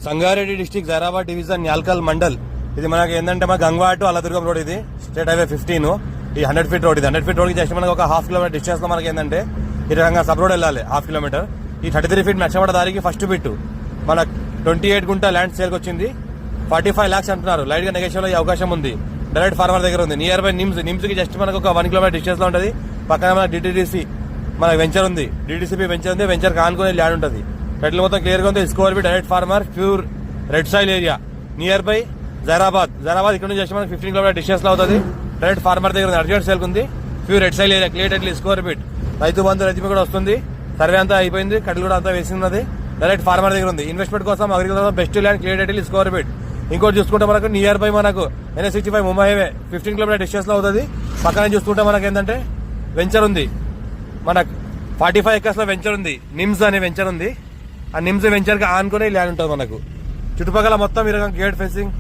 Sangareddy district Zaheerabad division Nyalkal mandal. ఇది మనకి ఏంటంటే మన గంగవాడ టు అల్లదుర్గం రోడ్. ఇది స్టేట్ హైవే 15. ఈ 100 ఫీట్ రోడ్. ఇది 100 ఫీట్ రోడ్ కి జస్ట్ మనకి ఒక హాఫ్ కిలోమీటర్ డిస్టెన్స్ లో మనకి ఏంటంటే ఈ రకంగా సబ్ రోడ్ వెళ్ళాలి హాఫ్ కిలోమీటర్. ఈ 33 ఫీట్ నచ్చబడ దారికి ఫస్ట్ బిట్ మన 28 గుంట ల్యాండ్ సేల్కి వచ్చింది. 45 lakhs అంటున్నారు. లైట్ గా నెగోషియేషన్ అయ్యే అవకాశం ఉంది. డైరెక్ట్ ఫార్మర్ దగ్గర ఉంది. నియర్ బై నిమ్స్ కి జస్ట్ మనకు ఒక 1 కిలోమీటర్ డిస్టెన్స్ లో ఉంటుంది. పక్కన మన డిటిడిసి మన వెంచర్ ఉంది. డిటిసిపి వెంచర్ ఉంది. వెంచర్ కానుకొని ల్యాండ్ ఉంటుంది. టైటిల్ మొత్తం క్లియర్ గా ఉంది. స్కోర్ బి direct farmer pure red soil area near by Zaheerabad. ఇక్కడ నుంచి జస్ట్ మనకి 15 కిలోమీటర్ డిస్టెన్స్ లో అవుతుంది. డైరెక్ట్ ఫార్మర్ దగ్గర అర్జెంట్ సేల్ ఉంది. Pure red soil area clear title స్కోర్ బిట్. రైతు బంధు రైతు కూడా వస్తుంది. సర్వే అంతా అయిపోయింది. కట్టలు కూడా అంతా వేసినది. డైరెక్ట్ ఫార్మర్ దగ్గర ఉంది. ఇన్వెస్ట్మెంట్ కోసం agriculture best land clear title స్కోర్ బిట్. ఇంకోటి చూసుకుంటే మనకు నియర్ బై మనకు NH65 Mumbai highway 15 kilometre distance లో అవుతుంది. పక్కన చూసుకుంటే మనకి ఏంటంటే వెంచర్ ఉంది. మనకు 45 acres లో వెంచర్ ఉంది. నిమ్స్ అనే వెంచర్ ఉంది. ఆ నిమ్స్ వెంచర్ కి ఆనుకునే ల్యాండ్ ఉంటుంది. మనకు చుట్టుపక్కల మొత్తం ఈ రకంగా గేట్ ఫెన్సింగ్